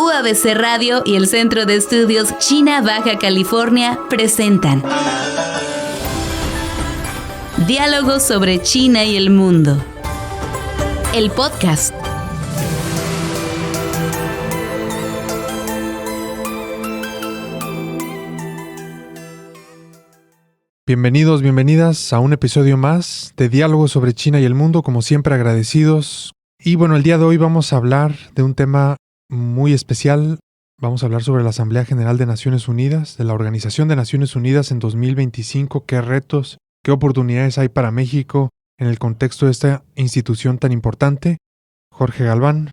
UABC Radio y el Centro de Estudios China Baja California presentan Diálogos sobre China y el mundo. El podcast. Bienvenidos, bienvenidas a un episodio más de Diálogos sobre China y el mundo, como siempre agradecidos. Y bueno, el día de hoy vamos a hablar de un tema muy especial. Vamos a hablar sobre la Asamblea General de Naciones Unidas, de la Organización de Naciones Unidas en 2025, qué retos, qué oportunidades hay para México en el contexto de esta institución tan importante. Jorge Galván.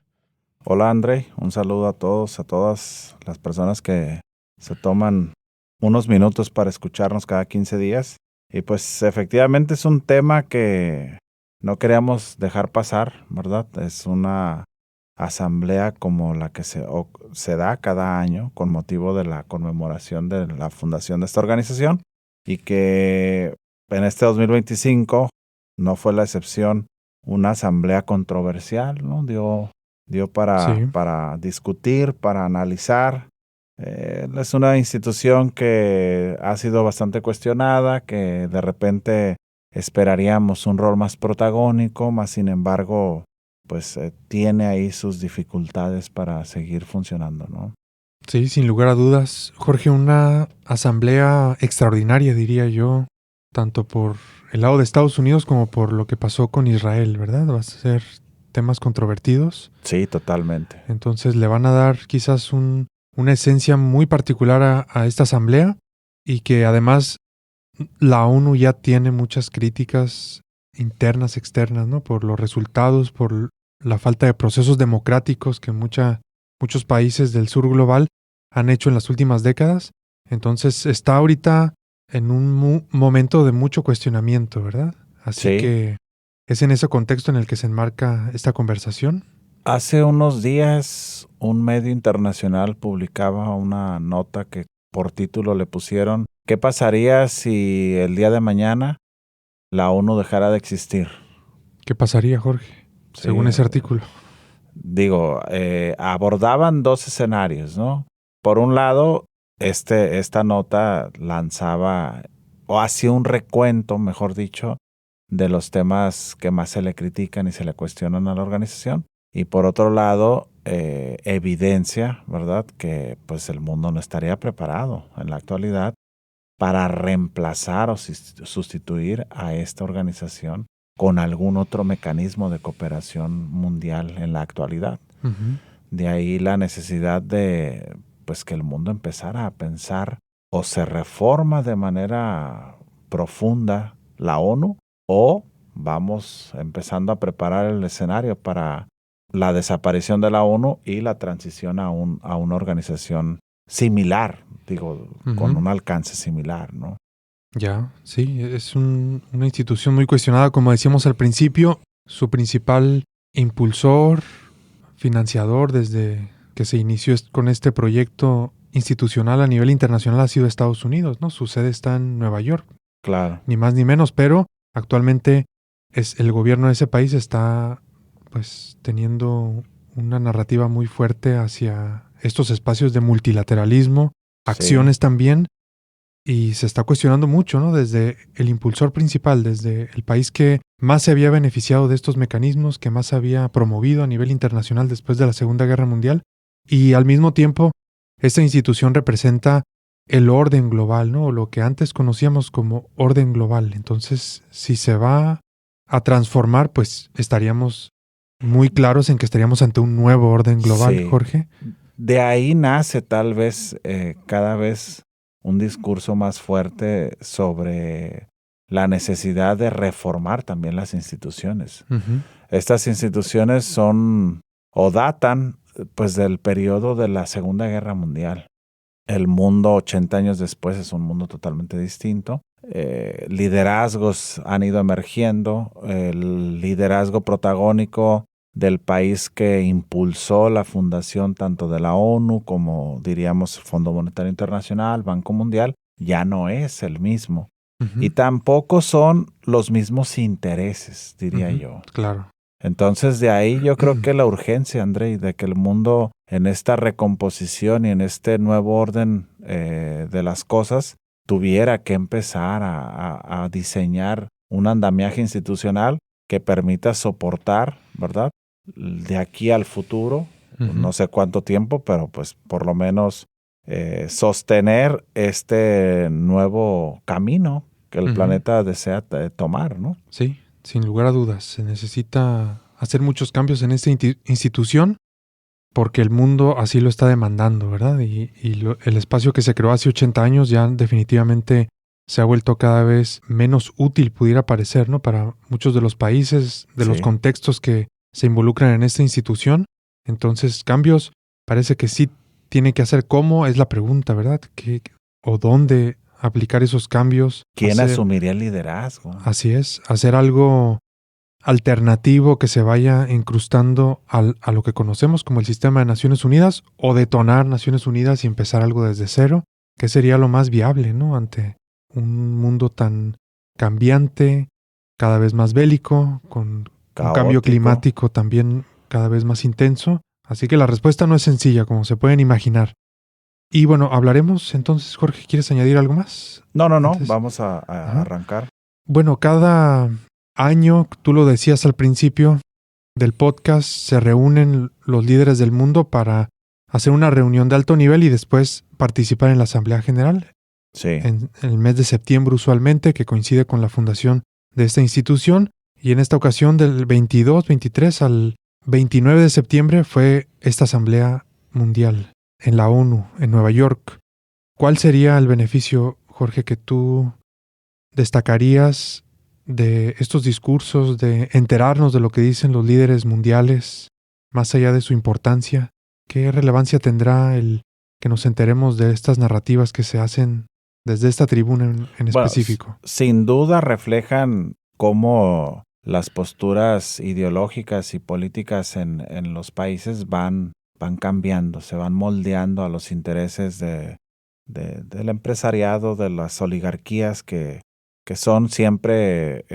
Hola André, un saludo a todos, a todas las personas que se toman unos minutos para escucharnos cada 15 días. Y pues efectivamente es un tema que no queríamos dejar pasar, ¿verdad? Es una asamblea como la que se da cada año con motivo de la conmemoración de la fundación de esta organización y que en este 2025 no fue la excepción, una asamblea controversial, ¿no? Dio para discutir, para analizar. Es una institución que ha sido bastante cuestionada, que de repente esperaríamos un rol más protagónico, más sin embargo, pues tiene ahí sus dificultades para seguir funcionando, ¿no? Sí, sin lugar a dudas. Jorge, una asamblea extraordinaria, diría yo, tanto por el lado de Estados Unidos como por lo que pasó con Israel, ¿verdad? Va a ser temas controvertidos. Sí, totalmente. Entonces le van a dar quizás una esencia muy particular a esta asamblea y que además la ONU ya tiene muchas críticas internas, externas, ¿no? Por los resultados, por la falta de procesos democráticos que muchos países del sur global han hecho en las últimas décadas. Entonces está ahorita en un momento de mucho cuestionamiento, ¿verdad? Así Sí. que es en ese contexto en el que se enmarca esta conversación. Hace unos días un medio internacional publicaba una nota que por título le pusieron ¿qué pasaría si el día de mañana la ONU dejara de existir? ¿Qué pasaría, Jorge? Sí, Según ese artículo. Digo, abordaban dos escenarios, ¿no? Por un lado, esta nota lanzaba o hacía un recuento, mejor dicho, de los temas que más se le critican y se le cuestionan a la organización. Y por otro lado, evidencia, ¿verdad?, que pues el mundo no estaría preparado en la actualidad para reemplazar o sustituir a esta organización con algún otro mecanismo de cooperación mundial en la actualidad. Uh-huh. De ahí la necesidad de pues que el mundo empezara a pensar o se reforma de manera profunda la ONU o vamos empezando a preparar el escenario para la desaparición de la ONU y la transición a una organización similar, con un alcance similar, ¿no? Ya, sí, es una institución muy cuestionada, como decíamos al principio. Su principal impulsor, financiador desde que se inició con este proyecto institucional a nivel internacional ha sido Estados Unidos, ¿no? Su sede está en Nueva York. Claro. Ni más ni menos, pero actualmente el gobierno de ese país está pues teniendo una narrativa muy fuerte hacia estos espacios de multilateralismo, acciones también, y se está cuestionando mucho, ¿no? Desde el impulsor principal, desde el país que más se había beneficiado de estos mecanismos, que más había promovido a nivel internacional después de la Segunda Guerra Mundial, y al mismo tiempo esta institución representa el orden global, ¿no? O lo que antes conocíamos como orden global. Entonces, si se va a transformar, pues estaríamos muy claros en que estaríamos ante un nuevo orden global, Sí. Jorge. De ahí nace tal vez cada vez un discurso más fuerte sobre la necesidad de reformar también las instituciones. Uh-huh. Estas instituciones son o datan pues del periodo de la Segunda Guerra Mundial. El mundo 80 años después es un mundo totalmente distinto. Liderazgos han ido emergiendo. El liderazgo protagónico del país que impulsó la fundación tanto de la ONU como, diríamos, Fondo Monetario Internacional, Banco Mundial, ya no es el mismo. Uh-huh. Y tampoco son los mismos intereses, diría yo. Claro. Entonces, de ahí yo creo que la urgencia, André, de que el mundo en esta recomposición y en este nuevo orden de las cosas, tuviera que empezar a diseñar un andamiaje institucional que permita soportar, ¿verdad?, de aquí al futuro, no sé cuánto tiempo, pero pues por lo menos sostener este nuevo camino que el planeta desea tomar, ¿no? Sí, sin lugar a dudas. Se necesita hacer muchos cambios en esta institución porque el mundo así lo está demandando, ¿verdad? Y el espacio que se creó hace 80 años ya definitivamente se ha vuelto cada vez menos útil, pudiera parecer, ¿no? Para muchos de los países, de los contextos que se involucran en esta institución. Entonces, cambios parece que sí tiene que hacer. ¿Cómo? Es la pregunta, ¿verdad? ¿Qué o dónde aplicar esos cambios? ¿Quién asumiría el liderazgo? Así es, hacer algo alternativo que se vaya incrustando a lo que conocemos como el sistema de Naciones Unidas, o detonar Naciones Unidas y empezar algo desde cero, que sería lo más viable, ¿no? Ante un mundo tan cambiante, cada vez más bélico, con Caótico. Un cambio climático también cada vez más intenso. Así que la respuesta no es sencilla, como se pueden imaginar. Y bueno, hablaremos entonces, Jorge, ¿quieres añadir algo más? No, vamos a arrancar. Bueno, cada año, tú lo decías al principio del podcast, se reúnen los líderes del mundo para hacer una reunión de alto nivel y después participar en la Asamblea General. Sí. En el mes de septiembre usualmente, que coincide con la fundación de esta institución. Y en esta ocasión, del 22, 23 al 29 de septiembre, fue esta Asamblea Mundial en la ONU, en Nueva York. ¿Cuál sería el beneficio, Jorge, que tú destacarías de estos discursos, de enterarnos de lo que dicen los líderes mundiales, más allá de su importancia? ¿Qué relevancia tendrá el que nos enteremos de estas narrativas que se hacen desde esta tribuna en específico? Sin duda reflejan cómo las posturas ideológicas y políticas en los países van cambiando, se van moldeando a los intereses del empresariado, de las oligarquías que son siempre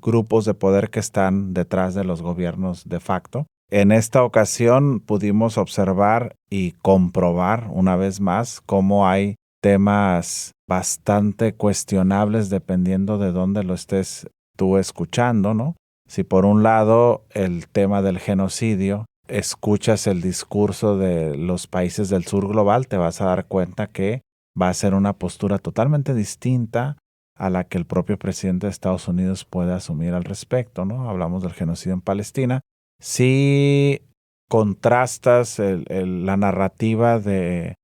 grupos de poder que están detrás de los gobiernos de facto. En esta ocasión pudimos observar y comprobar una vez más cómo hay temas bastante cuestionables dependiendo de dónde lo estés tú escuchando, ¿no? Si por un lado el tema del genocidio, escuchas el discurso de los países del sur global, te vas a dar cuenta que va a ser una postura totalmente distinta a la que el propio presidente de Estados Unidos puede asumir al respecto, ¿no? Hablamos del genocidio en Palestina. Si contrastas la narrativa del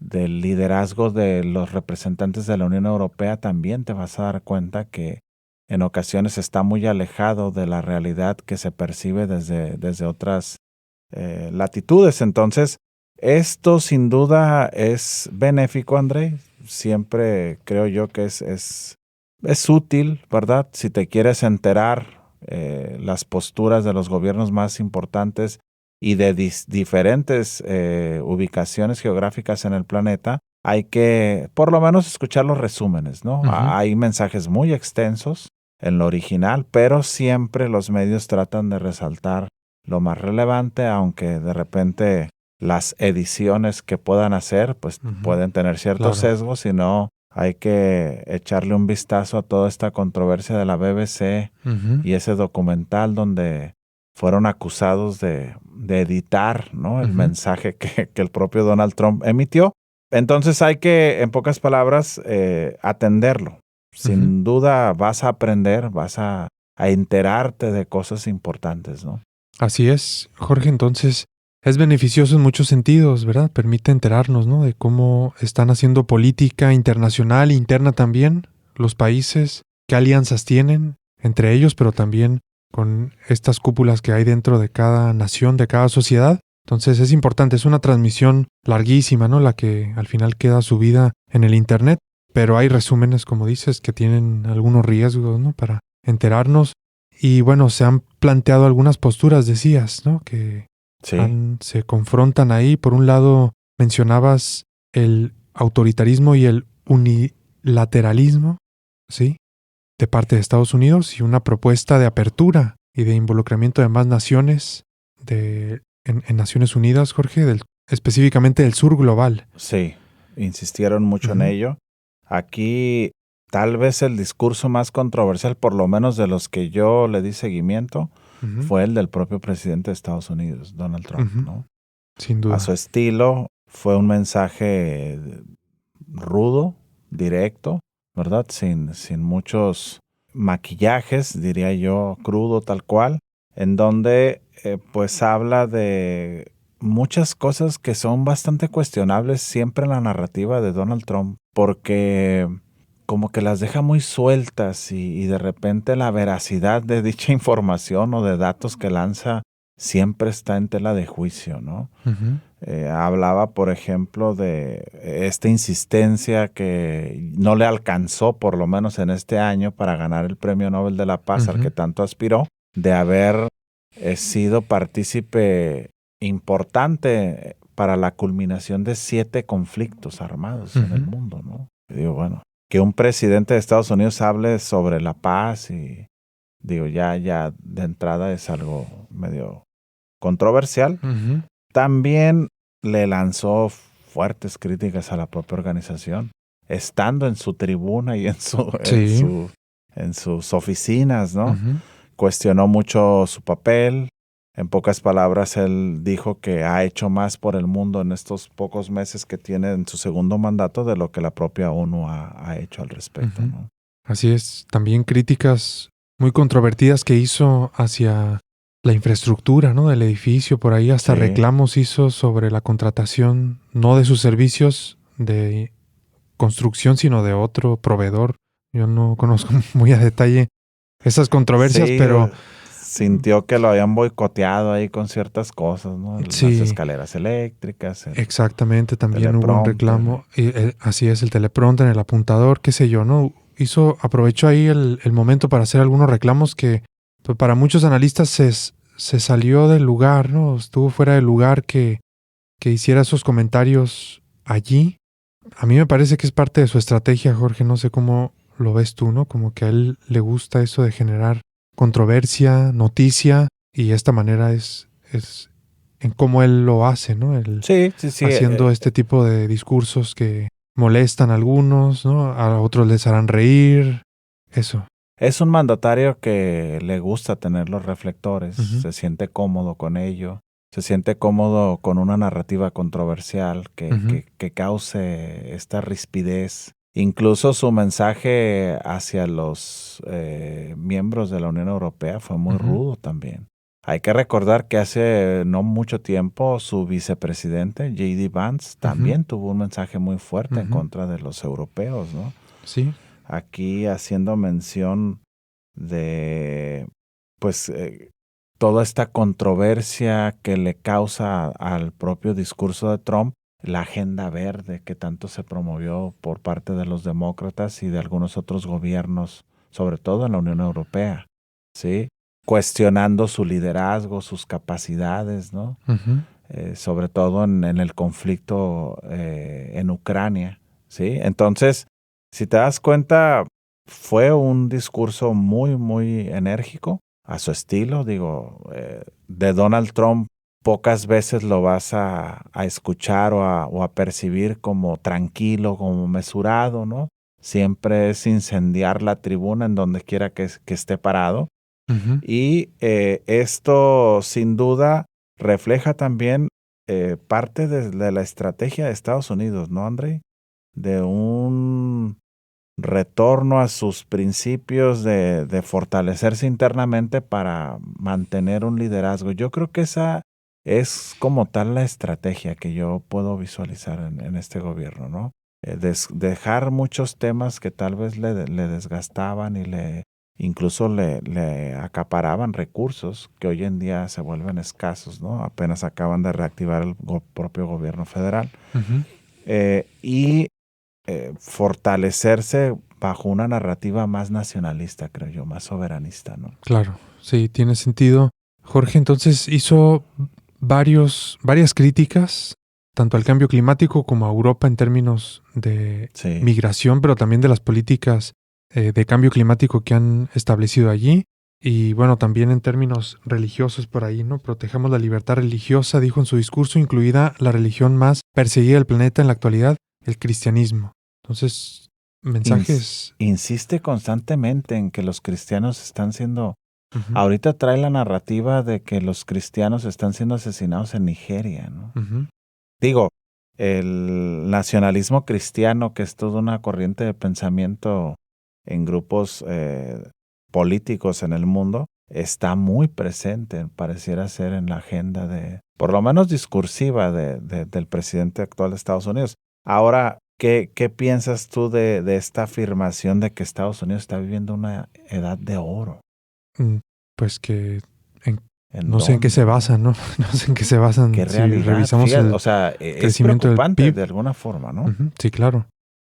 liderazgo de los representantes de la Unión Europea, también te vas a dar cuenta que en ocasiones está muy alejado de la realidad que se percibe desde otras latitudes. Entonces, esto sin duda es benéfico, André. Siempre creo yo que es útil, ¿verdad? Si te quieres enterar las posturas de los gobiernos más importantes y de diferentes ubicaciones geográficas en el planeta, hay que por lo menos escuchar los resúmenes, ¿no? Uh-huh. Hay mensajes muy extensos en lo original, pero siempre los medios tratan de resaltar lo más relevante, aunque de repente las ediciones que puedan hacer pues pueden tener ciertos sesgos, y no hay que echarle un vistazo a toda esta controversia de la BBC y ese documental donde fueron acusados de editar, ¿no?, el mensaje que el propio Donald Trump emitió. Entonces hay que, en pocas palabras, atenderlo. Sin duda vas a aprender, vas a enterarte de cosas importantes, ¿no? Así es, Jorge. Entonces es beneficioso en muchos sentidos, ¿verdad? Permite enterarnos, ¿no?, de cómo están haciendo política internacional, interna también, los países, qué alianzas tienen entre ellos, pero también con estas cúpulas que hay dentro de cada nación, de cada sociedad. Entonces es importante, es una transmisión larguísima, ¿no?, la que al final queda subida en el internet, pero hay resúmenes, como dices, que tienen algunos riesgos, ¿no?, para enterarnos. Y bueno, se han planteado algunas posturas, decías, ¿no?, que se confrontan ahí. Por un lado, mencionabas el autoritarismo y el unilateralismo, ¿sí?, de parte de Estados Unidos, y una propuesta de apertura y de involucramiento de más naciones en Naciones Unidas, Jorge, del específicamente del sur global. Sí, insistieron mucho en ello. Aquí tal vez el discurso más controversial, por lo menos de los que yo le di seguimiento, fue el del propio presidente de Estados Unidos, Donald Trump, ¿no? Sin duda. A su estilo, fue un mensaje rudo, directo, ¿verdad? Sin muchos maquillajes, diría yo, crudo tal cual, en donde pues habla de muchas cosas que son bastante cuestionables siempre en la narrativa de Donald Trump, porque como que las deja muy sueltas y de repente la veracidad de dicha información o de datos que lanza siempre está en tela de juicio, ¿no? Hablaba, por ejemplo, de esta insistencia que no le alcanzó, por lo menos en este año, para ganar el Premio Nobel de la Paz al que tanto aspiró, de haber sido partícipe importante para la culminación de 7 conflictos armados en el mundo, ¿no? Y digo, bueno, que un presidente de Estados Unidos hable sobre la paz y digo, ya de entrada es algo medio controversial. También le lanzó fuertes críticas a la propia organización, estando en su tribuna y en sus oficinas, ¿no? Cuestionó mucho su papel. En pocas palabras, él dijo que ha hecho más por el mundo en estos pocos meses que tiene en su segundo mandato de lo que la propia ONU ha hecho al respecto, ¿no? Así es. También críticas muy controvertidas que hizo hacia la infraestructura, ¿no? Del edificio, por ahí hasta reclamos hizo sobre la contratación, no de sus servicios de construcción, sino de otro proveedor. Yo no conozco muy a detalle esas controversias, pero sintió que lo habían boicoteado ahí con ciertas cosas, ¿no? Las escaleras eléctricas. Exactamente, también hubo un reclamo. Así es, el teleprompter, el apuntador, qué sé yo, ¿no? Aprovechó ahí el momento para hacer algunos reclamos que pues, para muchos analistas se salió del lugar, ¿no? Estuvo fuera del lugar que hiciera esos comentarios allí. A mí me parece que es parte de su estrategia, Jorge. No sé cómo lo ves tú, ¿no? Como que a él le gusta eso de generar controversia, noticia, y esta manera es en cómo él lo hace, ¿no? Haciendo este tipo de discursos que molestan a algunos, ¿no? A otros les harán reír, eso. Es un mandatario que le gusta tener los reflectores, se siente cómodo con ello, se siente cómodo con una narrativa controversial que cause esta rispidez. Incluso su mensaje hacia los miembros de la Unión Europea fue muy rudo también. Hay que recordar que hace no mucho tiempo su vicepresidente, J.D. Vance, también tuvo un mensaje muy fuerte en contra de los europeos, ¿no? Sí. Aquí haciendo mención de pues toda esta controversia que le causa al propio discurso de Trump, la agenda verde que tanto se promovió por parte de los demócratas y de algunos otros gobiernos, sobre todo en la Unión Europea, ¿sí? Cuestionando su liderazgo, sus capacidades, ¿no? Sobre todo en el conflicto en Ucrania, ¿sí? Entonces, si te das cuenta, fue un discurso muy, muy enérgico a su estilo. Digo, de Donald Trump pocas veces lo vas a escuchar o a percibir como tranquilo, como mesurado, ¿no? Siempre es incendiar la tribuna en donde quiera que esté parado. Y esto sin duda refleja también parte de la estrategia de Estados Unidos, ¿no, André? De un retorno a sus principios de fortalecerse internamente para mantener un liderazgo. Yo creo que esa es como tal la estrategia que yo puedo visualizar en este gobierno, ¿no? Dejar muchos temas que tal vez le desgastaban y incluso le acaparaban recursos que hoy en día se vuelven escasos, ¿no? Apenas acaban de reactivar el propio gobierno federal. Y fortalecerse bajo una narrativa más nacionalista, creo yo, más soberanista, ¿no? Claro, sí, tiene sentido. Jorge, entonces hizo varias críticas, tanto al cambio climático como a Europa en términos de migración, pero también de las políticas de cambio climático que han establecido allí. Y bueno, también en términos religiosos por ahí, ¿no? Protejamos la libertad religiosa, dijo en su discurso, incluida la religión más perseguida del planeta en la actualidad, el cristianismo. Entonces, mensajes... Insiste constantemente en que los cristianos están siendo... Ujú, Ahorita trae la narrativa de que los cristianos están siendo asesinados en Nigeria, ¿no? ujú, Digo, el nacionalismo cristiano, que es toda una corriente de pensamiento en grupos políticos en el mundo, está muy presente, pareciera ser en la agenda de, por lo menos discursiva, del presidente actual de Estados Unidos. Ahora, ¿qué piensas tú de esta afirmación de que Estados Unidos está viviendo una edad de oro? Pues que... ¿En no sé en qué dónde, se no? basan, ¿no? No sé en qué se basan ¿Qué si realidad? revisamos Fíjate, el o sea, es crecimiento del preocupante PIB. de alguna forma, ¿no? Ujú, sí, claro.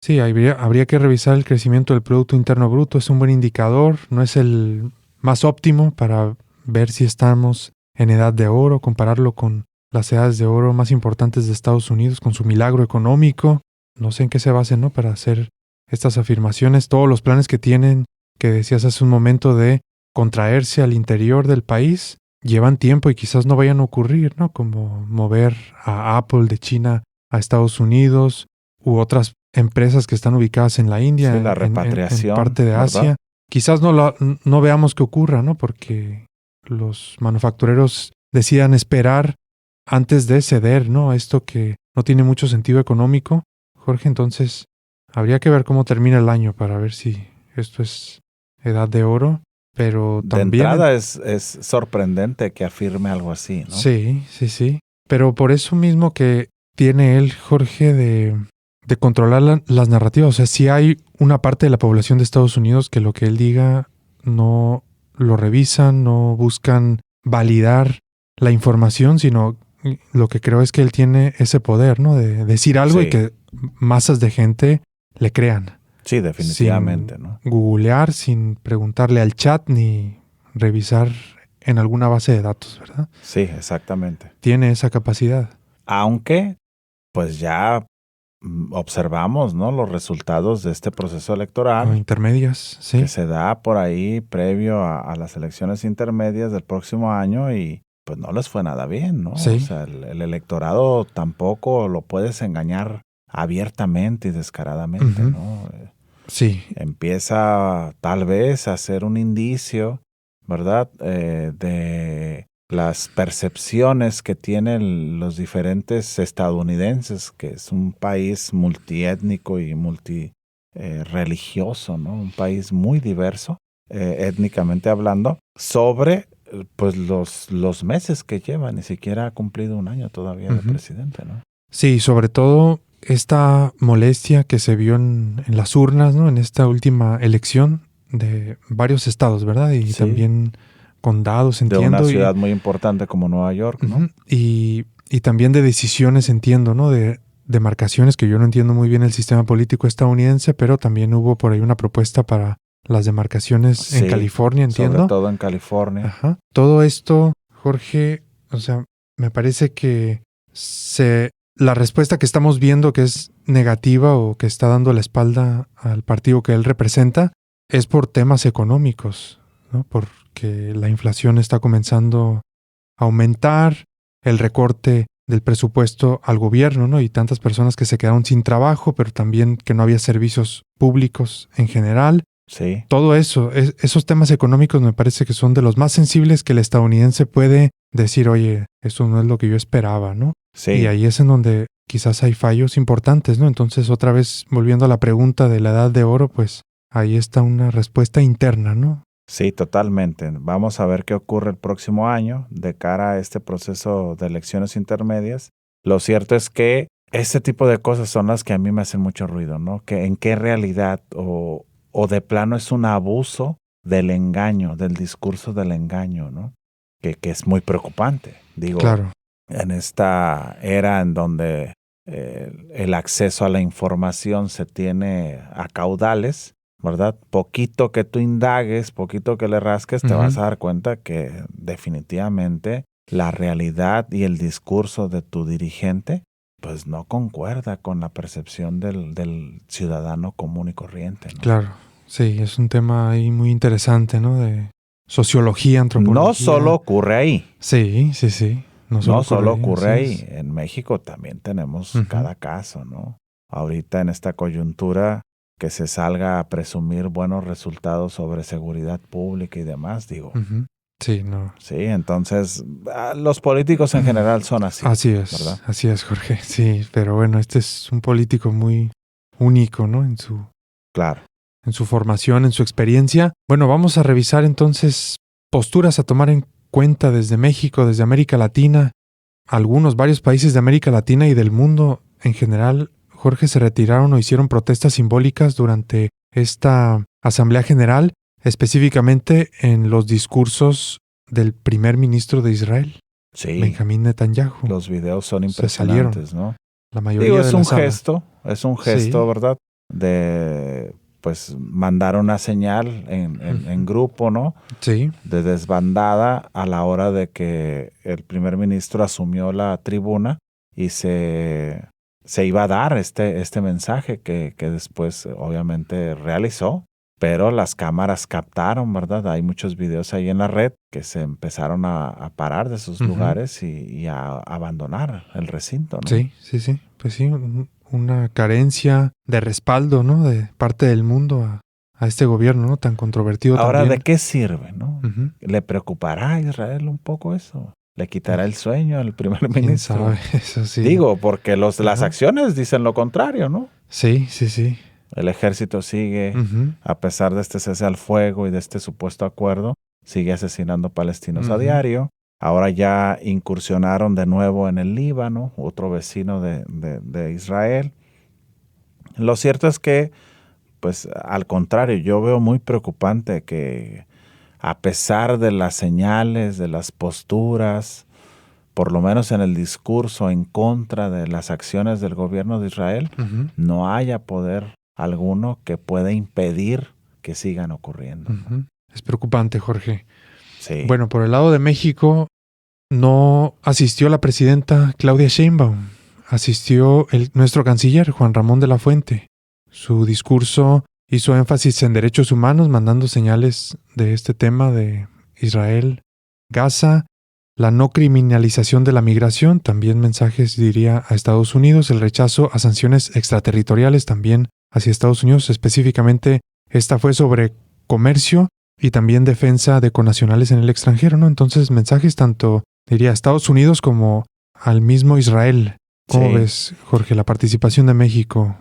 Sí, habría que revisar el crecimiento del Producto Interno Bruto. Es un buen indicador, no es el más óptimo para ver si estamos en edad de oro, compararlo con las edades de oro más importantes de Estados Unidos, con su milagro económico. No sé en qué se basen, ¿no? Para hacer estas afirmaciones. Todos los planes que tienen, que decías hace un momento, de contraerse al interior del país, llevan tiempo y quizás no vayan a ocurrir, ¿no? Como mover a Apple de China a Estados Unidos u otras empresas que están ubicadas en la India, Sí, la en repatriación, parte de ¿verdad? Asia. Quizás no veamos que ocurra, ¿no? Porque los manufactureros decidan esperar antes de ceder, ¿no? A esto que no tiene mucho sentido económico. Jorge, entonces habría que ver cómo termina el año para ver si esto es edad de oro. Pero De también... entrada es sorprendente que afirme algo así, ¿no? Sí, sí, sí. Pero por eso mismo que tiene él, Jorge, de controlar las narrativas. O sea, sí hay una parte de la población de Estados Unidos que lo que él diga no lo revisan, no buscan validar la información, sino lo que creo es que él tiene ese poder, ¿no? De decir algo y Sí. que masas de gente le crean. Sí, definitivamente, Sin ¿no? googlear, sin preguntarle al chat ni revisar en alguna base de datos, ¿verdad? Sí, exactamente. Tiene esa capacidad. Aunque, pues ya observamos, ¿no? Los resultados de este proceso electoral Intermedias, sí. que se da por ahí previo a las elecciones intermedias del próximo año y pues no les fue nada bien, ¿no? Sí. O sea, el electorado tampoco lo puedes engañar abiertamente y descaradamente, Ujú. ¿no? Sí. Empieza tal vez a ser un indicio, ¿verdad? De las percepciones que tienen los diferentes estadounidenses, que es un país multiétnico y multireligioso, ¿no? Un país muy diverso, étnicamente hablando, sobre pues los meses que lleva. Ni siquiera ha cumplido un año todavía de presidente, ¿no? Sí, sobre todo esta molestia que se vio en las urnas, ¿no? En esta última elección de varios estados, ¿verdad? Y Sí. también condados, De entiendo. una ciudad muy importante como Nueva York, ¿no? Ujú. Y también de decisiones, entiendo, ¿no? De demarcaciones, que yo no entiendo muy bien el sistema político estadounidense, pero también hubo por ahí una propuesta para las demarcaciones en Sí, California, entiendo. Sobre todo en California. Ajá. Todo esto, Jorge, o sea, me parece que la respuesta que estamos viendo, que es negativa o que está dando la espalda al partido que él representa, es por temas económicos, ¿no? Porque la inflación está comenzando a aumentar, el recorte del presupuesto al gobierno, ¿no? Y tantas personas que se quedaron sin trabajo, pero también que no había servicios públicos en general. Sí. Todo eso, esos temas económicos me parece que son de los más sensibles que el estadounidense puede decir, oye, esto no es lo que yo esperaba, ¿no? Sí. Y ahí es en donde quizás hay fallos importantes, ¿no? Entonces, otra vez, volviendo a la pregunta de la edad de oro, pues ahí está una respuesta interna, ¿no? Sí, totalmente. Vamos a ver qué ocurre el próximo año de cara a este proceso de elecciones intermedias. Lo cierto es que este tipo de cosas son las que a mí me hacen mucho ruido, ¿no? Que en qué realidad o de plano es un abuso del engaño, del discurso del engaño, ¿no? Que es muy preocupante. Digo, Claro. En esta era en donde el acceso a la información se tiene a caudales, ¿verdad? Poquito que tú indagues, poquito que le rasques, te vas a dar cuenta que definitivamente la realidad y el discurso de tu dirigente pues no concuerda con la percepción del ciudadano común y corriente, ¿no? Claro, sí, es un tema ahí muy interesante, ¿no? De sociología, antropología. No solo ocurre ahí. Sí. No solo ahí, ocurre así ahí. es. En México también tenemos Ujú. cada caso, ¿no? Ahorita en esta coyuntura que se salga a presumir buenos resultados sobre seguridad pública y demás, digo. Ujú. Sí, no. Sí, entonces los políticos en general son así. Así es, ¿verdad? así es, Jorge. Sí, pero bueno, este es un político muy único, ¿no? Claro. En su formación, en su experiencia. Bueno, vamos a revisar entonces posturas a tomar en cuenta desde México, desde América Latina. Varios países de América Latina y del mundo en general, Jorge, se retiraron o hicieron protestas simbólicas durante esta Asamblea General, específicamente en los discursos del primer ministro de Israel, Sí. Benjamín Netanyahu. Los videos son Se salieron. impresionantes, ¿no? La mayoría Digo, de es la un sala. gesto, Sí. ¿verdad? De, pues, mandar una señal en grupo, ¿no? Sí. De desbandada a la hora de que el primer ministro asumió la tribuna y se iba a dar este mensaje que después obviamente realizó, pero las cámaras captaron, ¿verdad? Hay muchos videos ahí en la red que se empezaron a parar de sus lugares y a abandonar el recinto, ¿no? Sí. Pues sí, una carencia de respaldo, ¿no? De parte del mundo a este gobierno, ¿no? Tan controvertido Ahora, también. ¿de qué sirve, no? Ujú. ¿Le preocupará a Israel un poco eso? ¿Le quitará el sueño al primer ¿Quién ministro? sabe? Eso sí. Digo, porque las Ajá. acciones dicen lo contrario, ¿no? Sí. El ejército sigue, Ujú. a pesar de este cese al fuego y de este supuesto acuerdo, sigue asesinando palestinos a Ujú. diario. Ahora ya incursionaron de nuevo en el Líbano, otro vecino de Israel. Lo cierto es que, pues, al contrario, yo veo muy preocupante que a pesar de las señales, de las posturas, por lo menos en el discurso en contra de las acciones del gobierno de Israel, Ujú. no haya poder alguno que pueda impedir que sigan ocurriendo. Ujú. Es preocupante, Jorge. Sí. Bueno, por el lado de México, no asistió la presidenta Claudia Sheinbaum. Asistió nuestro canciller, Juan Ramón de la Fuente. Su discurso hizo énfasis en derechos humanos, mandando señales de este tema de Israel, Gaza, la no criminalización de la migración, también mensajes, diría, a Estados Unidos, el rechazo a sanciones extraterritoriales también hacia Estados Unidos, específicamente esta fue sobre comercio y también defensa de connacionales en el extranjero, ¿no? Entonces, mensajes tanto, diría, a Estados Unidos como al mismo Israel. ¿Cómo Sí. ves, Jorge, la participación de México?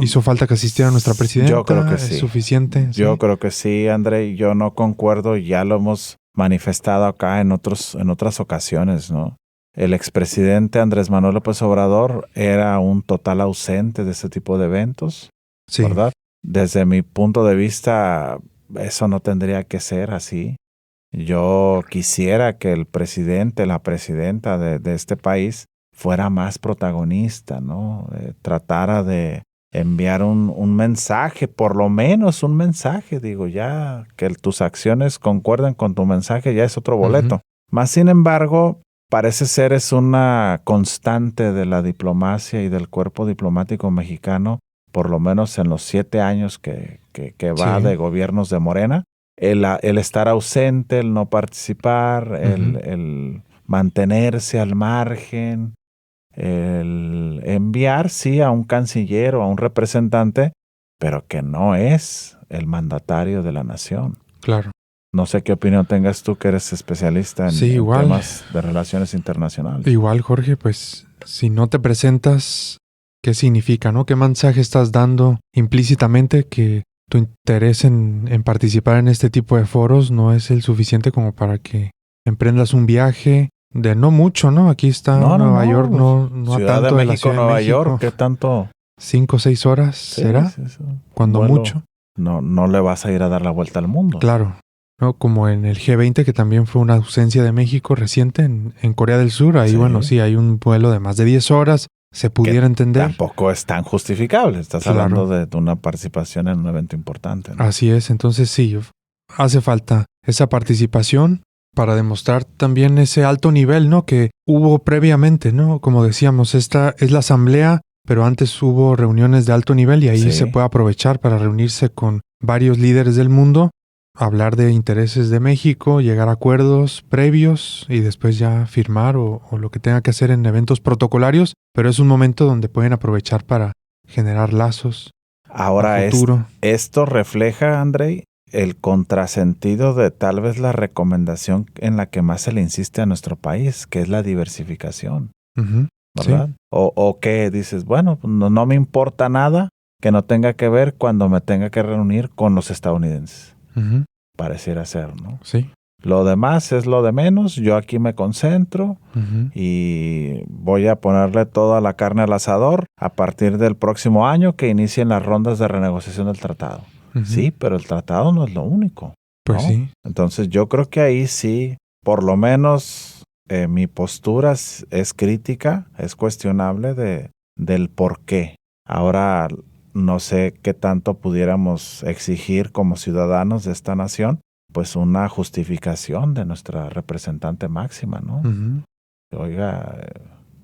¿Hizo falta que asistiera nuestra presidenta? Yo creo que sí. ¿Es suficiente? Yo creo que sí, André. Yo no concuerdo, ya lo hemos manifestado acá en otras ocasiones, ¿no? El expresidente Andrés Manuel López Obrador era un total ausente de ese tipo de eventos, Sí. ¿verdad? Desde mi punto de vista, eso no tendría que ser así. Yo quisiera que el presidente, la presidenta de este país fuera más protagonista, ¿no? Tratara de enviar un mensaje, por lo menos un mensaje, digo, ya que tus acciones concuerden con tu mensaje, ya es otro boleto. Más sin embargo, parece ser es una constante de la diplomacia y del cuerpo diplomático mexicano, por lo menos en los 7 años que va de gobiernos de Morena, el estar ausente, el no participar, el mantenerse al margen, el enviar, sí, a un canciller o a un representante, pero que no es el mandatario de la nación. Claro. No sé qué opinión tengas tú, que eres especialista en temas de relaciones internacionales. Igual, Jorge, pues si no te presentas, ¿qué significa, no? ¿Qué mensaje estás dando implícitamente que tu interés en participar en este tipo de foros no es el suficiente como para que emprendas un viaje de no mucho, ¿no? Aquí está Nueva York, no Ciudad a tanto de de la México, Ciudad de Nueva México. York, ¿qué tanto? 5 o 6 horas, Sí, ¿será? sí. Cuando Vuelo, mucho. No le vas a ir a dar la vuelta al mundo. Claro. ¿No? Como en el G20, que también fue una ausencia de México reciente en Corea del Sur. Ahí, bueno, sí, hay un vuelo de más de 10 horas. Se pudiera entender. Tampoco es tan justificable. Estás hablando de una participación en un evento importante, ¿no? Así es. Entonces, sí, hace falta esa participación para demostrar también ese alto nivel, ¿no? Que hubo previamente, ¿no? Como decíamos, esta es la asamblea, pero antes hubo reuniones de alto nivel y ahí se puede aprovechar para reunirse con varios líderes del mundo hablar de intereses de México, llegar a acuerdos previos y después ya firmar o lo que tenga que hacer en eventos protocolarios, pero es un momento donde pueden aprovechar para generar lazos Ahora, a futuro. esto refleja, Andrei, el contrasentido de tal vez la recomendación en la que más se le insiste a nuestro país, que es la diversificación, Ujú, ¿verdad? sí. O que dices, bueno, no me importa nada que no tenga que ver cuando me tenga que reunir con los estadounidenses. Ujú, Pareciera ser, ¿no? sí. Lo demás es lo de menos, yo aquí me concentro Ujú, y voy a ponerle toda la carne al asador a partir del próximo año que inicien las rondas de renegociación del tratado. ujú. Sí, pero el tratado no es lo único, Pues ¿no? sí. Entonces yo creo que ahí sí, por lo menos mi postura es crítica, es cuestionable del por qué. Ahora no sé qué tanto pudiéramos exigir como ciudadanos de esta nación, pues una justificación de nuestra representante máxima, ¿no? Ujú, Oiga,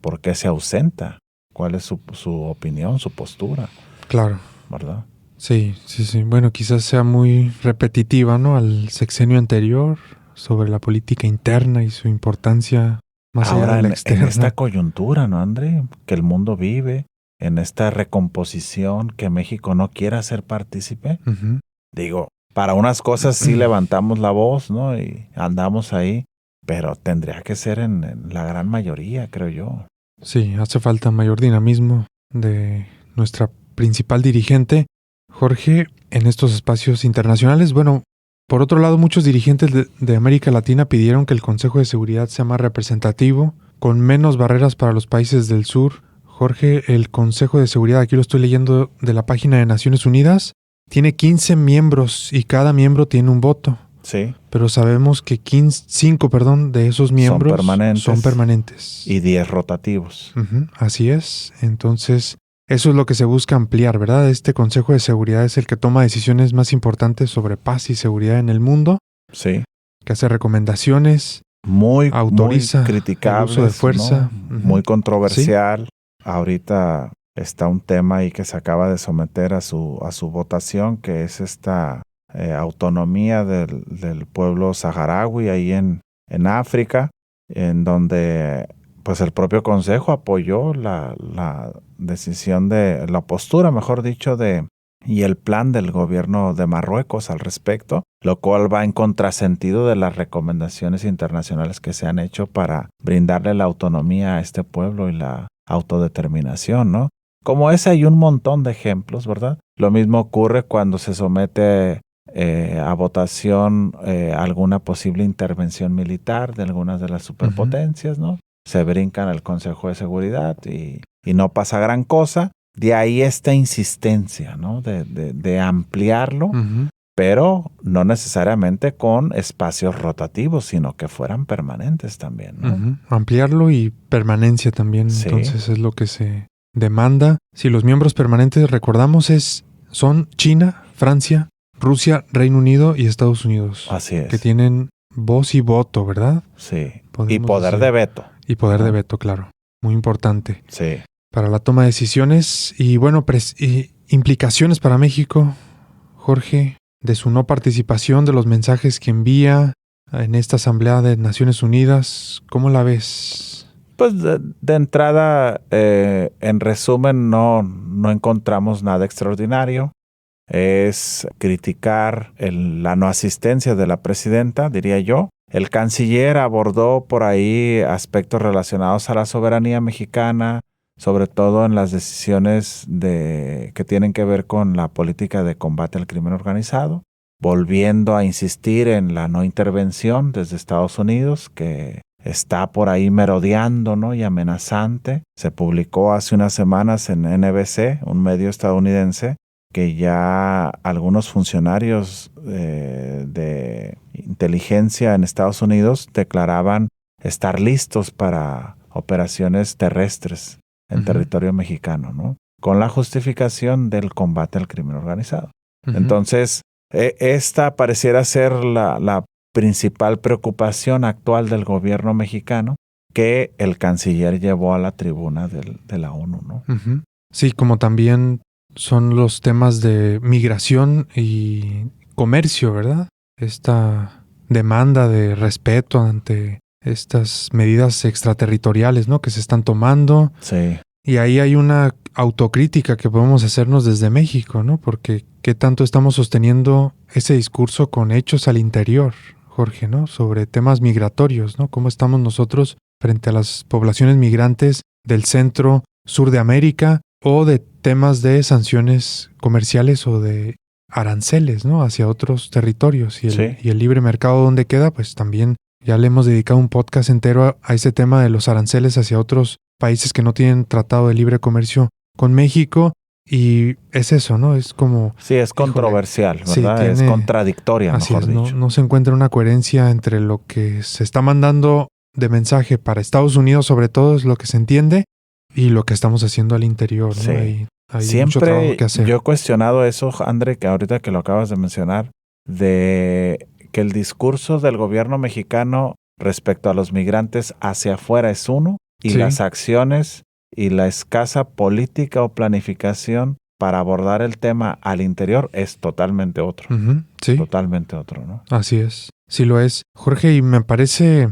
¿por qué se ausenta? ¿Cuál es su opinión, su postura? claro. ¿Verdad? Sí, sí, sí. Bueno, quizás sea muy repetitiva, ¿no? Al sexenio anterior sobre la política interna y su importancia más allá Ahora de la en externa. esta coyuntura, ¿no, André? Que el mundo vive, en esta recomposición que México no quiera ser partícipe. Ujú, Digo, para unas cosas sí levantamos la voz, ¿no? Y andamos ahí, pero tendría que ser en la gran mayoría, creo yo. sí, hace falta mayor dinamismo de nuestra principal dirigente, Jorge, en estos espacios internacionales. Bueno, por otro lado, muchos dirigentes de América Latina pidieron que el Consejo de Seguridad sea más representativo, con menos barreras para los países del sur. Jorge, el Consejo de Seguridad, aquí lo estoy leyendo de la página de Naciones Unidas, tiene 15 miembros y cada miembro tiene un voto. Sí. Pero sabemos que 5 de esos miembros son permanentes. Y 10 rotativos. Ujú, así es. Entonces, eso es lo que se busca ampliar, ¿verdad? Este Consejo de Seguridad es el que toma decisiones más importantes sobre paz y seguridad en el mundo, Sí. que hace recomendaciones, Muy autoriza criticable, el uso de fuerza. ¿no? Ujú. Muy controversial. Ahorita está un tema ahí que se acaba de someter a su votación, que es esta autonomía del pueblo saharaui ahí en África, en donde pues el propio Consejo apoyó la decisión la postura, mejor dicho, y el plan del gobierno de Marruecos al respecto, lo cual va en contrasentido de las recomendaciones internacionales que se han hecho para brindarle la autonomía a este pueblo y la autodeterminación, ¿no? Como ese hay un montón de ejemplos, ¿verdad? Lo mismo ocurre cuando se somete a votación alguna posible intervención militar de algunas de las superpotencias, ¿no? Se brincan al Consejo de Seguridad y no pasa gran cosa. De ahí esta insistencia, ¿no? De ampliarlo, pero no necesariamente con espacios rotativos, sino que fueran permanentes también, ¿no? Ampliarlo y permanencia también, Sí. Entonces es lo que se demanda. Si los miembros permanentes, recordamos, son China, Francia, Rusia, Reino Unido y Estados Unidos. Así es. Que tienen voz y voto, ¿verdad? Sí. Podemos Y poder decir. de veto. Y poder de veto, claro. Muy importante. Sí. Para la toma de decisiones y, bueno, implicaciones para México, Jorge, de su no participación, de los mensajes que envía en esta Asamblea de Naciones Unidas. ¿Cómo la ves? Pues de entrada, en resumen, no encontramos nada extraordinario. Es criticar la no asistencia de la presidenta, diría yo. El canciller abordó por ahí aspectos relacionados a la soberanía mexicana, sobre todo en las decisiones que tienen que ver con la política de combate al crimen organizado, volviendo a insistir en la no intervención desde Estados Unidos, que está por ahí merodeando, ¿no? Y amenazante. Se publicó hace unas semanas en NBC, un medio estadounidense, que ya algunos funcionarios de inteligencia en Estados Unidos declaraban estar listos para operaciones terrestres en territorio mexicano, ¿no? Con la justificación del combate al crimen organizado. Entonces, esta pareciera ser la principal preocupación actual del gobierno mexicano que el canciller llevó a la tribuna de la ONU, ¿no? Sí, como también son los temas de migración y comercio, ¿verdad? esta demanda de respeto ante estas medidas extraterritoriales, ¿no?, que se están tomando. Sí. Y ahí hay una autocrítica que podemos hacernos desde México, ¿no? Porque qué tanto estamos sosteniendo ese discurso con hechos al interior, Jorge, ¿no? Sobre temas migratorios, ¿no? Cómo estamos nosotros frente a las poblaciones migrantes del centro, sur de América, o de temas de sanciones comerciales o de aranceles, ¿no?, hacia otros territorios. Y el libre mercado, ¿dónde queda? Pues también ya le hemos dedicado un podcast entero a ese tema de los aranceles hacia otros países que no tienen tratado de libre comercio con México. Y es eso, ¿no? Es como... Sí, es controversial, ¿verdad? Sí, es contradictoria, así mejor es, dicho. no se encuentra una coherencia entre lo que se está mandando de mensaje para Estados Unidos, sobre todo, es lo que se entiende, y lo que estamos haciendo al interior, ¿no? Sí. Hay mucho trabajo que hacer. Yo he cuestionado eso, André, que ahorita que lo acabas de mencionar, de que el discurso del gobierno mexicano respecto a los migrantes hacia afuera es uno, y las acciones y la escasa política o planificación para abordar el tema al interior es totalmente otro. Sí. Totalmente otro, ¿no? Así es. Sí lo es. Jorge, y me parece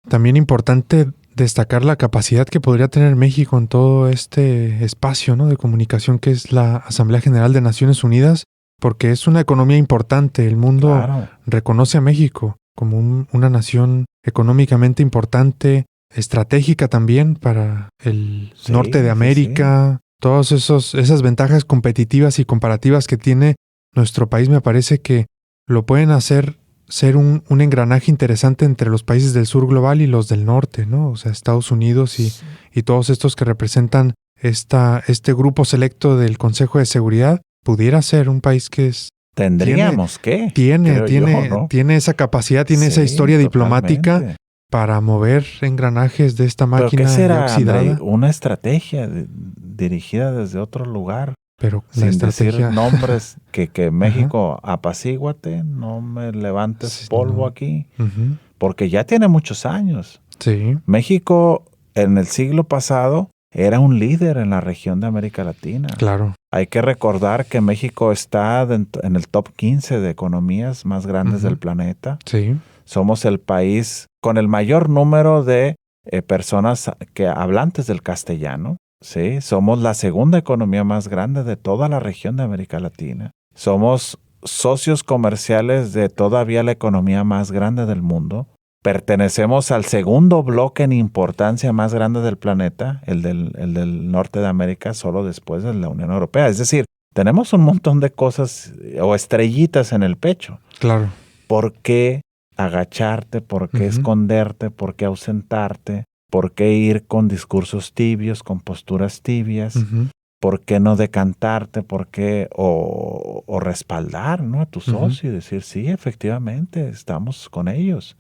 también importante destacar la capacidad que podría tener México en todo este espacio, ¿no?, de comunicación que es la Asamblea General de Naciones Unidas, porque es una economía importante. El mundo reconoce a México como una nación económicamente importante, estratégica también para el norte de América. Todas esas ventajas competitivas y comparativas que tiene nuestro país, me parece que lo pueden hacer ser un engranaje interesante entre los países del sur global y los del norte, ¿no? O sea, Estados Unidos y todos estos que representan este grupo selecto del Consejo de Seguridad, pudiera ser un país que tiene esa capacidad, tiene esa historia diplomática para mover engranajes de esta máquina. ¿Pero qué será, oxidada? André? Una estrategia dirigida desde otro lugar. Pero sin decir nombres que México, apacíguate, no me levantes polvo aquí, porque ya tiene muchos años. Sí. México en el siglo pasado era un líder en la región de América Latina. Claro. Hay que recordar que México está en el top 15 de economías más grandes del planeta. Sí. Somos el país con el mayor número de personas hablantes del castellano. Sí, somos la segunda economía más grande de toda la región de América Latina. Somos socios comerciales de todavía la economía más grande del mundo. Pertenecemos al segundo bloque en importancia más grande del planeta, el del norte de América, solo después de la Unión Europea. Es decir, tenemos un montón de cosas o estrellitas en el pecho. Claro. ¿Por qué agacharte? ¿Por qué esconderte? ¿Por qué ausentarte? ¿Por qué ir con discursos tibios, con posturas tibias? ¿Por qué no decantarte? ¿Por qué? O respaldar, ¿no?, a tu socio y decir, sí, efectivamente, estamos con ellos.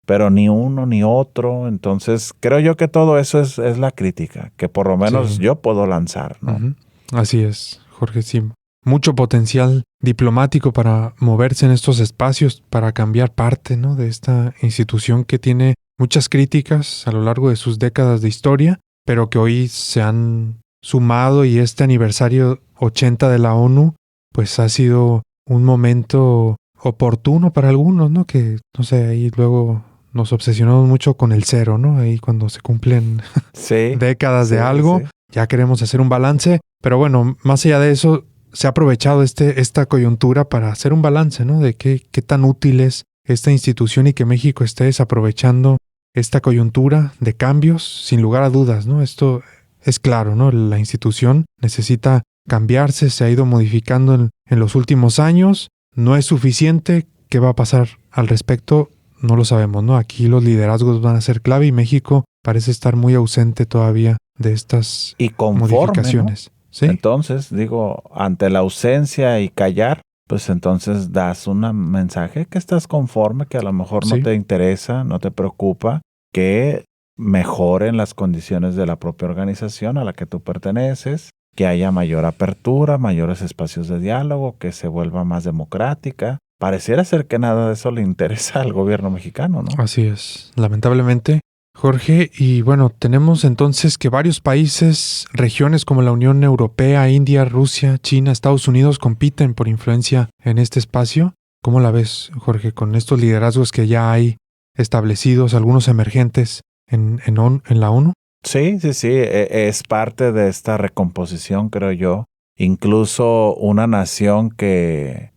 Pero ni uno ni otro. Entonces, creo yo que todo eso es la crítica, que por lo menos yo puedo lanzar, ¿no? Así es, Jorge, sí. Mucho potencial diplomático para moverse en estos espacios, para cambiar parte, ¿no?, de esta institución que tiene muchas críticas a lo largo de sus décadas de historia, pero que hoy se han sumado, y este aniversario 80 de la ONU, pues ha sido un momento oportuno para algunos, ¿no? Que, no sé, ahí luego nos obsesionamos mucho con el cero, ¿no? Ahí cuando se cumplen décadas de algo, ya queremos hacer un balance, pero bueno, más allá de eso, se ha aprovechado esta coyuntura para hacer un balance, ¿no? De qué tan útil es esta institución y que México esté desaprovechando esta coyuntura de cambios, sin lugar a dudas, ¿no? Esto es claro, ¿no? La institución necesita cambiarse, se ha ido modificando en los últimos años, no es suficiente. ¿Qué va a pasar al respecto? No lo sabemos, ¿no? Aquí los liderazgos van a ser clave y México parece estar muy ausente todavía de estas modificaciones. ¿No? ¿Sí? Entonces, digo, ante la ausencia y callar, pues entonces das un mensaje que estás conforme, que a lo mejor no te interesa, no te preocupa, que mejoren las condiciones de la propia organización a la que tú perteneces, que haya mayor apertura, mayores espacios de diálogo, que se vuelva más democrática. Pareciera ser que nada de eso le interesa al gobierno mexicano, ¿no? Así es, lamentablemente, Jorge. Y bueno, tenemos entonces que varios países, regiones como la Unión Europea, India, Rusia, China, Estados Unidos compiten por influencia en este espacio. ¿Cómo la ves, Jorge, con estos liderazgos que ya hay establecidos, algunos emergentes en la ONU? Sí, es parte de esta recomposición, creo yo. Incluso una nación que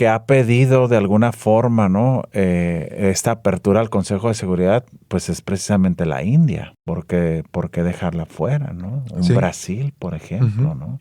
ha pedido de alguna forma, ¿no? Esta apertura al Consejo de Seguridad, pues es precisamente la India. ¿Por qué dejarla fuera, no? Sí. Brasil, por ejemplo, ¿no?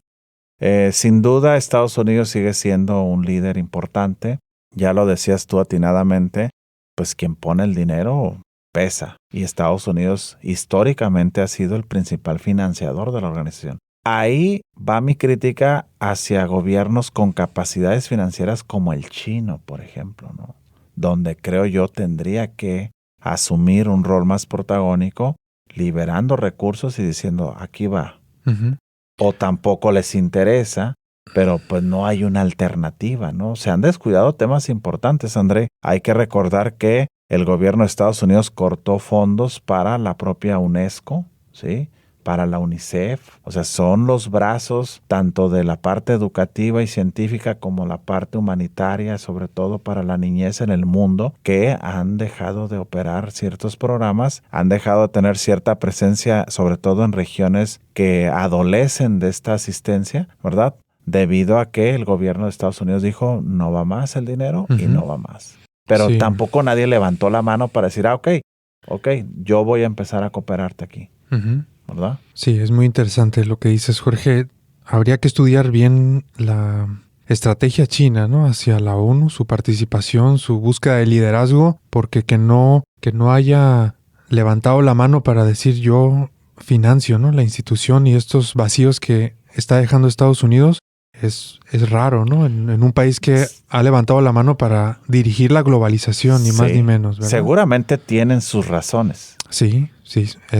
Sin duda, Estados Unidos sigue siendo un líder importante. Ya lo decías tú atinadamente, pues quien pone el dinero pesa. Y Estados Unidos históricamente ha sido el principal financiador de la organización. Ahí va mi crítica hacia gobiernos con capacidades financieras como el chino, por ejemplo, ¿no? Donde creo yo tendría que asumir un rol más protagónico, liberando recursos y diciendo, aquí va. Uh-huh. O tampoco les interesa, pero pues no hay una alternativa, ¿no? Se han descuidado temas importantes, André. Hay que recordar que el gobierno de Estados Unidos cortó fondos para la propia UNESCO, ¿sí? Para la UNICEF. O sea, son los brazos tanto de la parte educativa y científica como la parte humanitaria, sobre todo para la niñez en el mundo, que han dejado de operar ciertos programas, han dejado de tener cierta presencia, sobre todo en regiones que adolecen de esta asistencia, ¿verdad? Debido a que el gobierno de Estados Unidos dijo, no va más el dinero y no va más. Pero Sí. tampoco nadie levantó la mano para decir, ok, yo voy a empezar a cooperarte aquí. Uh-huh. ¿Verdad? Sí, es muy interesante lo que dices, Jorge. Habría que estudiar bien la estrategia china, ¿no? Hacia la ONU, su participación, su búsqueda de liderazgo, porque que no haya levantado la mano para decir yo financio, ¿no? La institución y estos vacíos que está dejando Estados Unidos es raro, ¿no? En un país que ha levantado la mano para dirigir la globalización, ni más ni menos, ¿verdad? Seguramente tienen sus razones. Sí,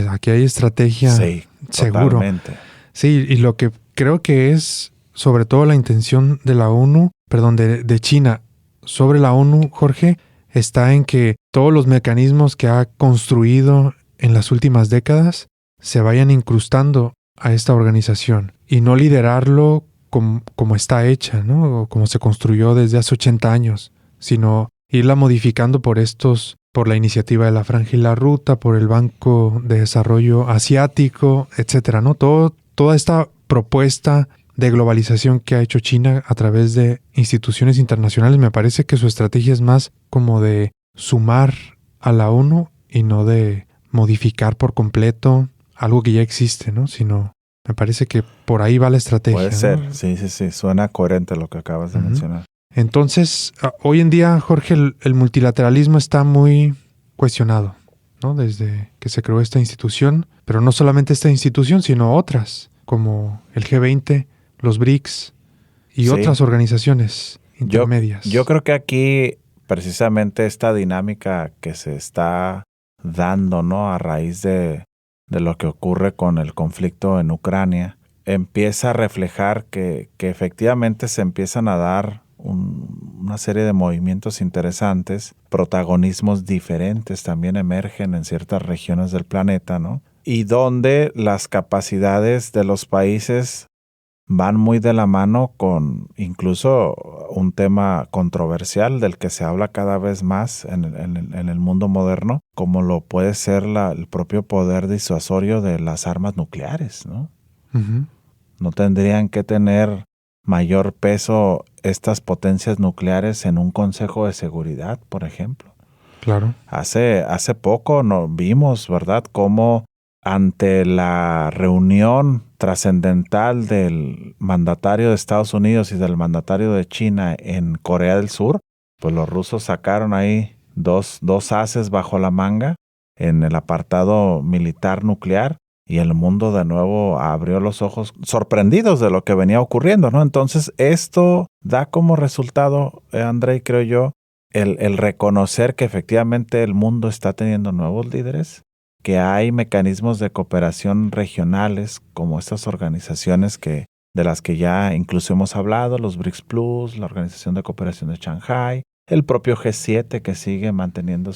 aquí hay estrategia, sí, seguro. Totalmente. Sí, y lo que creo que es sobre todo la intención de la ONU, de China sobre la ONU, Jorge, está en que todos los mecanismos que ha construido en las últimas décadas se vayan incrustando a esta organización y no liderarlo como está hecha, ¿no? O como se construyó desde hace 80 años, sino irla modificando por la iniciativa de la Franja y la Ruta, por el Banco de Desarrollo Asiático, etcétera, ¿no? Toda esta propuesta de globalización que ha hecho China a través de instituciones internacionales, me parece que su estrategia es más como de sumar a la ONU y no de modificar por completo algo que ya existe, ¿no? Sino me parece que por ahí va la estrategia. Puede ser, ¿no? sí, suena coherente lo que acabas de mencionar. Entonces, hoy en día, Jorge, el multilateralismo está muy cuestionado, ¿no? Desde que se creó esta institución, pero no solamente esta institución, sino otras, como el G20, los BRICS y otras organizaciones intermedias. Yo creo que aquí, precisamente esta dinámica que se está dando, ¿no? A raíz de lo que ocurre con el conflicto en Ucrania, empieza a reflejar que efectivamente se empiezan a dar una serie de movimientos interesantes, protagonismos diferentes también emergen en ciertas regiones del planeta, ¿no? Y donde las capacidades de los países van muy de la mano con incluso un tema controversial del que se habla cada vez más en el mundo moderno, como lo puede ser el propio poder disuasorio de las armas nucleares, ¿no? Uh-huh. No tendrían que tener mayor peso estas potencias nucleares en un Consejo de Seguridad, por ejemplo. Claro. Hace poco vimos, ¿verdad?, cómo ante la reunión trascendental del mandatario de Estados Unidos y del mandatario de China en Corea del Sur, pues los rusos sacaron ahí dos ases bajo la manga en el apartado militar nuclear. Y el mundo de nuevo abrió los ojos sorprendidos de lo que venía ocurriendo, ¿no? Entonces esto da como resultado, André, creo yo, el reconocer que efectivamente el mundo está teniendo nuevos líderes, que hay mecanismos de cooperación regionales como estas organizaciones de las que ya incluso hemos hablado, los BRICS Plus, la Organización de Cooperación de Shanghái, el propio G7 que sigue manteniendo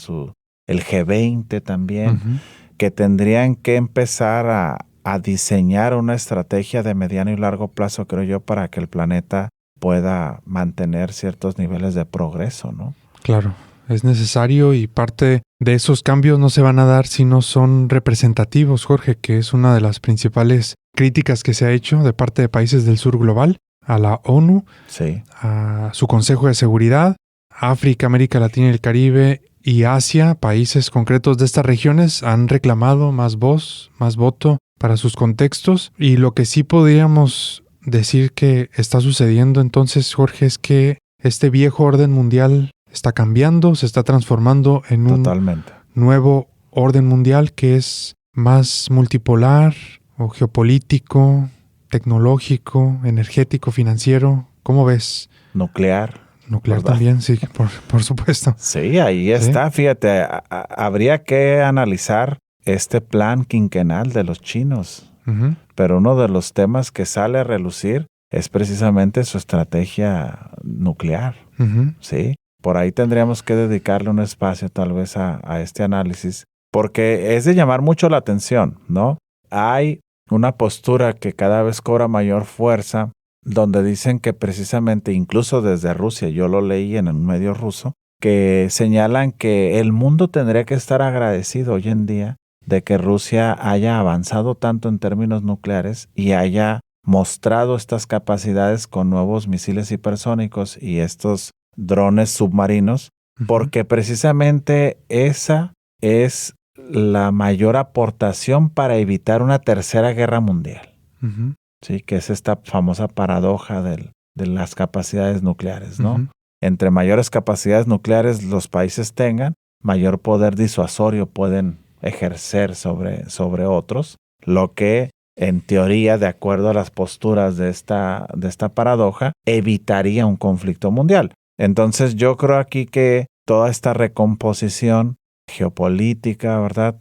el G20 también. Uh-huh. Que tendrían que empezar a diseñar una estrategia de mediano y largo plazo, creo yo, para que el planeta pueda mantener ciertos niveles de progreso, ¿no? Claro, es necesario y parte de esos cambios no se van a dar si no son representativos, Jorge, que es una de las principales críticas que se ha hecho de parte de países del sur global a la ONU, Sí, a su Consejo de Seguridad, África, América Latina y el Caribe y Asia, países concretos de estas regiones han reclamado más voz, más voto para sus contextos. Y lo que sí podríamos decir que está sucediendo entonces, Jorge, es que este viejo orden mundial está cambiando, se está transformando en un totalmente. nuevo orden mundial que es más multipolar o geopolítico, tecnológico, energético, financiero. ¿Cómo ves? Nuclear. Nuclear ¿Verdad? también, sí, por supuesto. Sí, ahí está. Fíjate, habría que analizar este plan quinquenal de los chinos, Ujú, pero uno de los temas que sale a relucir es precisamente su estrategia nuclear, ujú, ¿sí? Por ahí tendríamos que dedicarle un espacio tal vez a este análisis, porque es de llamar mucho la atención, ¿no? Hay una postura que cada vez cobra mayor fuerza, donde dicen que precisamente, incluso desde Rusia, yo lo leí en un medio ruso, que señalan que el mundo tendría que estar agradecido hoy en día de que Rusia haya avanzado tanto en términos nucleares y haya mostrado estas capacidades con nuevos misiles hipersónicos y estos drones submarinos, ujú. porque precisamente esa es la mayor aportación para evitar una tercera guerra mundial. Ujú, Sí, que es esta famosa paradoja de las capacidades nucleares, ¿no? ujú. Entre mayores capacidades nucleares los países tengan, mayor poder disuasorio pueden ejercer sobre otros, lo que en teoría, de acuerdo a las posturas de esta paradoja, evitaría un conflicto mundial. Entonces yo creo aquí que toda esta recomposición geopolítica, ¿verdad?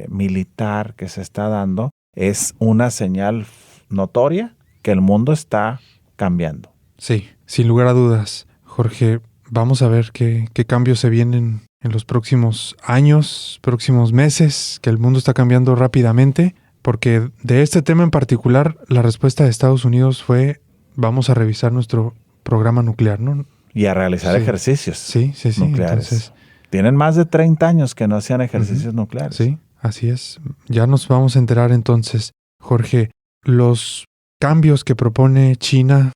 Militar que se está dando es una señal notoria que el mundo está cambiando. Sí, sin lugar a dudas. Jorge, vamos a ver qué cambios se vienen en los próximos años, próximos meses, que el mundo está cambiando rápidamente, porque de este tema en particular, la respuesta de Estados Unidos fue, vamos a revisar nuestro programa nuclear, ¿no? Y a realizar Sí. ejercicios Sí, nucleares. entonces, Tienen más de 30 años que no hacían ejercicios nucleares. sí, así es. Ya nos vamos a enterar entonces, Jorge, los cambios que propone China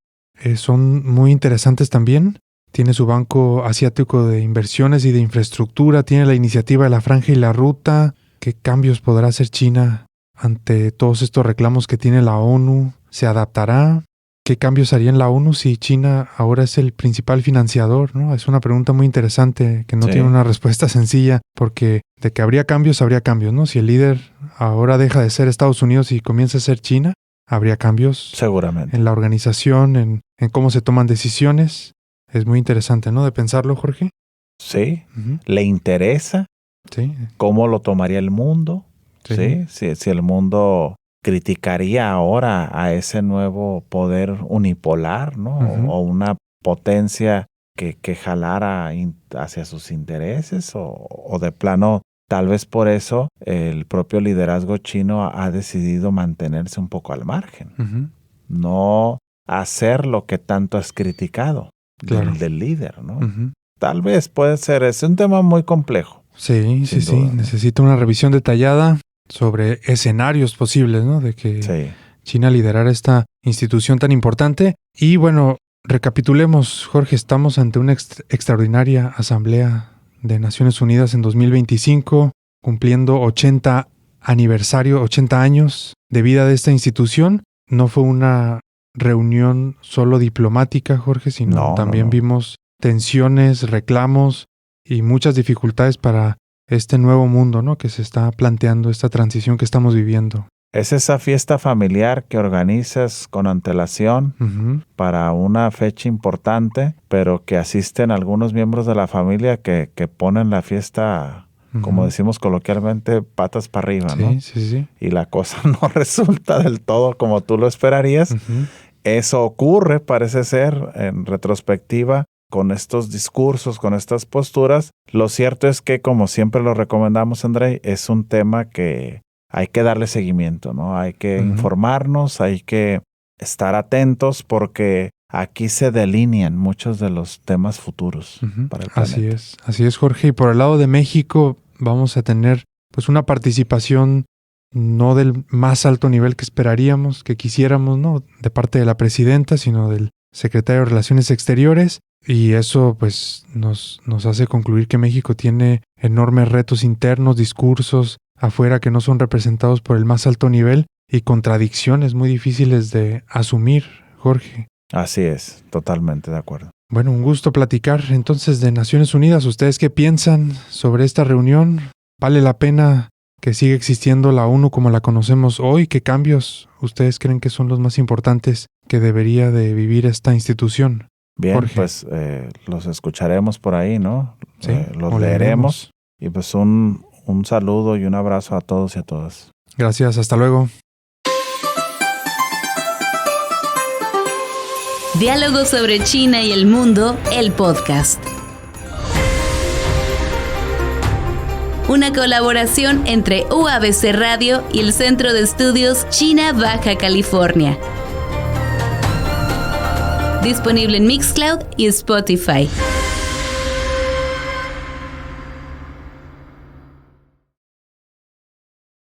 son muy interesantes también. Tiene su Banco Asiático de Inversiones y de Infraestructura, tiene la iniciativa de la Franja y la Ruta. ¿Qué cambios podrá hacer China ante todos estos reclamos que tiene la ONU? ¿Se adaptará? ¿Qué cambios haría en la ONU si China ahora es el principal financiador, ¿no? Es una pregunta muy interesante que no Sí. tiene una respuesta sencilla, porque de que habría cambios, ¿no? Si el líder ahora deja de ser Estados Unidos y comienza a ser China, habría cambios Seguramente. en la organización, en cómo se toman decisiones. Es muy interesante, ¿no? De pensarlo, Jorge. Sí. Ujú. ¿Le interesa Sí, cómo lo tomaría el mundo? sí. Sí. Si el mundo criticaría ahora a ese nuevo poder unipolar, ¿no? Ujú. O una potencia que jalara hacia sus intereses o de plano, tal vez por eso el propio liderazgo chino ha decidido mantenerse un poco al margen. Ujú. No hacer lo que tanto has criticado Claro. del líder, ¿no? Ujú. Tal vez puede ser, es un tema muy complejo. Sí, Sin sí. duda, ¿no? Necesita una revisión detallada sobre escenarios posibles, ¿no? De que Sí, China liderara esta institución tan importante. Y bueno, recapitulemos, Jorge, estamos ante una extraordinaria Asamblea de Naciones Unidas en 2025, cumpliendo 80 años de vida de esta institución. No fue una reunión solo diplomática, Jorge, sino No, también no. vimos tensiones, reclamos y muchas dificultades para este nuevo mundo, ¿no? Que se está planteando, esta transición que estamos viviendo. es esa fiesta familiar que organizas con antelación Ujú, para una fecha importante, pero que asisten algunos miembros de la familia que ponen la fiesta, como ujú. decimos coloquialmente, patas para arriba, ¿no? Sí. Y la cosa no resulta del todo como tú lo esperarías. Ujú, Eso ocurre, parece ser, en retrospectiva, con estos discursos, con estas posturas. Lo cierto es que, como siempre lo recomendamos, Andrei, es un tema que hay que darle seguimiento, ¿no? Hay que Ujú. informarnos, hay que estar atentos, porque aquí se delinean muchos de los temas futuros para el planeta. Así es, Jorge. Y por el lado de México vamos a tener pues una participación no del más alto nivel que esperaríamos, que quisiéramos, ¿no? De parte de la presidenta, sino del secretario de Relaciones Exteriores. Y eso pues nos hace concluir que México tiene enormes retos internos, discursos afuera que no son representados por el más alto nivel y contradicciones muy difíciles de asumir, Jorge. Así es, totalmente de acuerdo. Bueno, un gusto platicar entonces de Naciones Unidas. ¿Ustedes qué piensan sobre esta reunión? ¿Vale la pena que siga existiendo la ONU como la conocemos hoy? ¿Qué cambios ustedes creen que son los más importantes que debería de vivir esta institución? Bien, Jorge. Pues los escucharemos por ahí, ¿no? Sí, los leeremos. Y pues un saludo y un abrazo a todos y a todas. Gracias, hasta luego. Diálogos sobre China y el mundo, el podcast. Una colaboración entre UABC Radio y el Centro de Estudios China Baja California. Disponible en Mixcloud y Spotify.